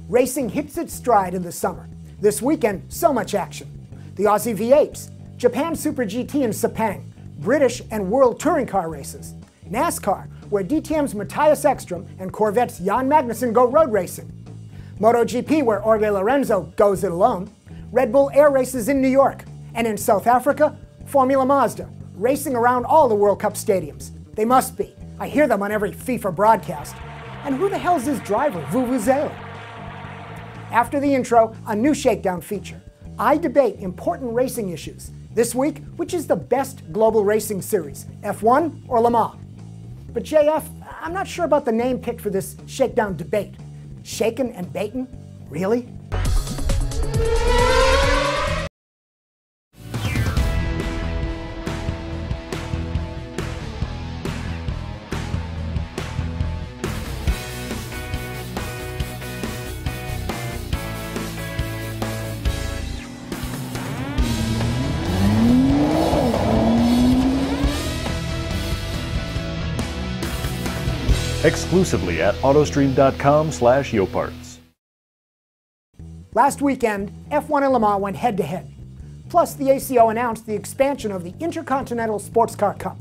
Racing hits its stride in the summer. This weekend, so much action. The Aussie V8s, Japan Super GT in Sepang, British and World Touring Car races, NASCAR, where DTM's Matthias Ekstrom and Corvette's Jan Magnussen go road racing, MotoGP, where Jorge Lorenzo goes it alone, Red Bull Air races in New York, and in South Africa, Formula Mazda, racing around all the World Cup stadiums. They must be. I hear them on every FIFA broadcast. And who the hell's his driver, Vuvuzela? After the intro, a new Shakedown feature. I debate important racing issues. This week, which is the best global racing series, F1 or Le Mans? But JF, I'm not sure about the name picked for this Shakedown debate. Shaken and Baitin'? Really? Exclusively at autostream.com/yoparts. Last weekend, F1 and Le Mans went head-to-head. Plus, the ACO announced the expansion of the Intercontinental Sports Car Cup.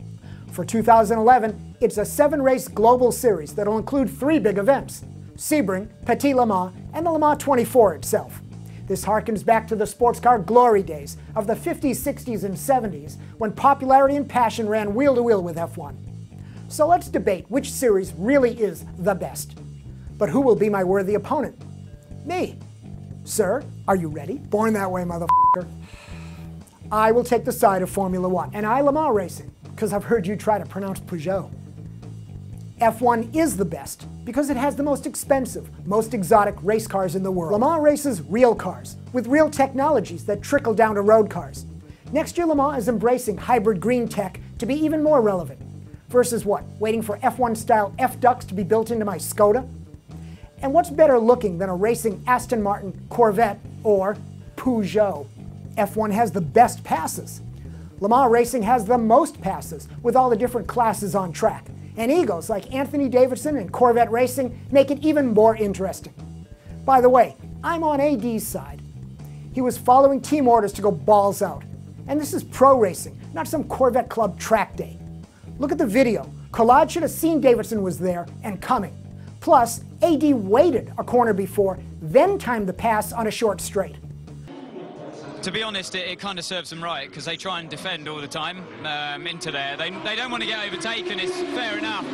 For 2011, it's a 7-race global series that'll include 3 big events: Sebring, Petit Le Mans, and the Le Mans 24 itself. This harkens back to the sports car glory days of the 50s, 60s, and 70s, when popularity and passion ran wheel-to-wheel with F1. So let's debate which series really is the best. But who will be my worthy opponent? Me. Sir, are you ready? Born that way, motherfucker. I will take the side of Formula One, and I Le Mans racing, because I've heard you try to pronounce Peugeot. F1 is the best, because it has the most expensive, most exotic race cars in the world. Le Mans races real cars, with real technologies that trickle down to road cars. Next year, Le Mans is embracing hybrid green tech to be even more relevant. Versus what? Waiting for F1-style F-ducts to be built into my Skoda? And what's better looking than a racing Aston Martin, Corvette, or Peugeot? F1 has the best passes. Le Mans racing has the most passes, with all the different classes on track. And egos like Anthony Davidson and Corvette Racing make it even more interesting. By the way, I'm on AD's side. He was following team orders to go balls out. And this is pro racing, not some Corvette Club track day. Look at the video. Collard should have seen Davidson was there and coming. Plus, AD waited a corner before, then timed the pass on a short straight. To be honest, it kind of serves them right, because they try and defend all the time into there. They don't want to get overtaken, it's fair enough.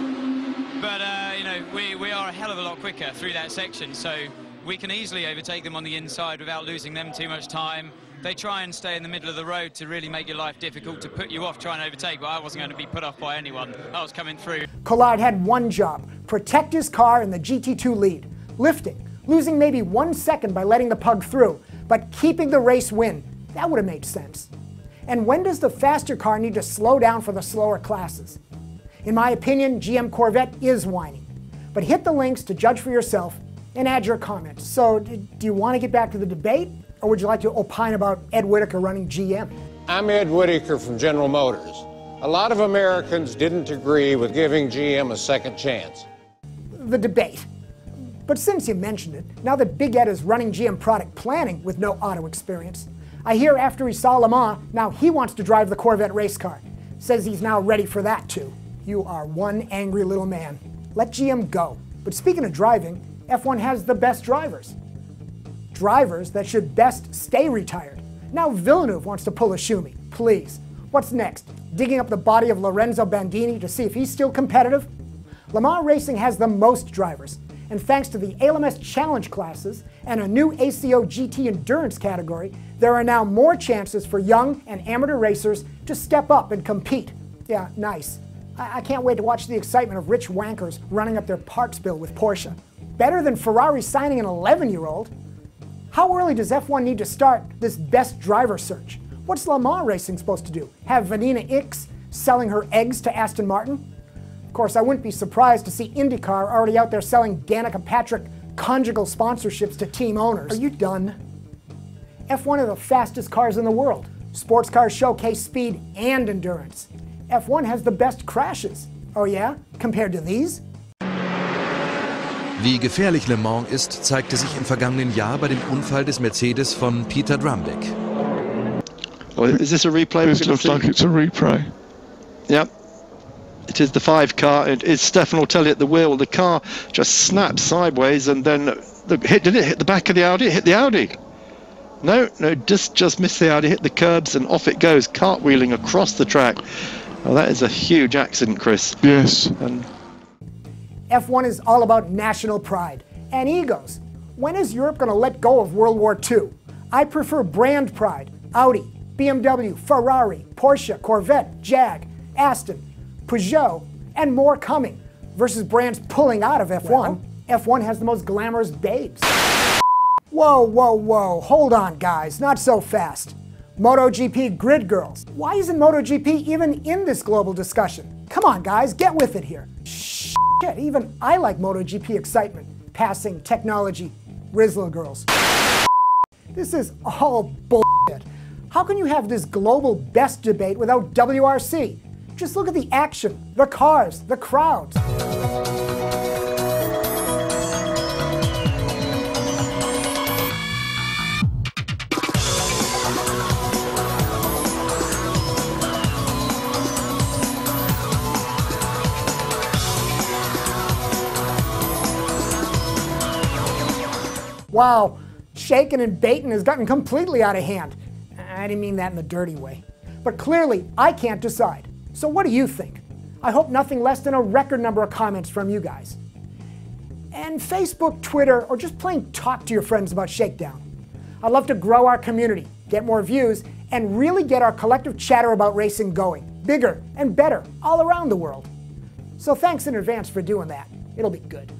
But, you know, we are a hell of a lot quicker through that section, so we can easily overtake them on the inside without losing them too much time. They try and stay in the middle of the road to really make your life difficult, to put you off trying to overtake, but I wasn't going to be put off by anyone. I was coming through. Collard had one job: protect his car in the GT2 lead, lifting, losing maybe 1 second by letting the pug through, but keeping the race win. That would have made sense. And when does the faster car need to slow down for the slower classes? In my opinion, GM Corvette is whining. But hit the links to judge for yourself and add your comments. So, do you want to get back to the debate? Or would you like to opine about Ed Whittaker running GM? I'm Ed Whittaker from General Motors. A lot of Americans didn't agree with giving GM a second chance. The debate. But since you mentioned it, now that Big Ed is running GM product planning with no auto experience, I hear after he saw Le Mans, now he wants to drive the Corvette race car. Says he's now ready for that too. You are one angry little man. Let GM go. But speaking of driving, F1 has the best drivers. Drivers that should best stay retired. Now Villeneuve wants to pull a Schumi. Please. What's next? Digging up the body of Lorenzo Bandini to see if he's still competitive? Le Mans Racing has the most drivers. And thanks to the ALMS Challenge classes and a new ACO GT Endurance category, there are now more chances for young and amateur racers to step up and compete. Yeah, nice. I can't wait to watch the excitement of rich wankers running up their parts bill with Porsche. Better than Ferrari signing an 11-year-old. How early does F1 need to start this best driver search? What's Le Mans Racing supposed to do? Have Vanina Ix selling her eggs to Aston Martin? Of course, I wouldn't be surprised to see IndyCar already out there selling Danica Patrick conjugal sponsorships to team owners. Are you done? F1 are the fastest cars in the world. Sports cars showcase speed and endurance. F1 has the best crashes. Oh yeah? Compared to these? Wie gefährlich Le Mans ist, zeigte sich im vergangenen Jahr bei dem Unfall des Mercedes von Peter Drumbeck. Oh, is this a replay? It looks like it's a replay. Yep. It is the 5 car. Stefan will tell you at the wheel, the car just snapped sideways and then did it hit the back of the Audi? It hit the Audi. No, just missed the Audi, hit the curbs and off it goes, cartwheeling across the track. Oh, that is a huge accident, Chris. Yes. And F1 is all about national pride and egos. When is Europe going to let go of World War II? I prefer brand pride. Audi, BMW, Ferrari, Porsche, Corvette, Jag, Aston, Peugeot, and more coming, versus brands pulling out of F1. Well, F1 has the most glamorous babes. Whoa, hold on guys, not so fast. MotoGP grid girls. Why isn't MotoGP even in this global discussion? Come on guys, get with it here. Shit, even I like MotoGP excitement. Passing, technology, Rizzler girls. This is all bullshit. How can you have this global best debate without WRC? Just look at the action, the cars, the crowds. Wow, shaking and baiting has gotten completely out of hand. I didn't mean that in the dirty way. But clearly, I can't decide. So what do you think? I hope nothing less than a record number of comments from you guys. And Facebook, Twitter, or just plain talk to your friends about Shakedown. I'd love to grow our community, get more views, and really get our collective chatter about racing going, bigger and better all around the world. So thanks in advance for doing that. It'll be good.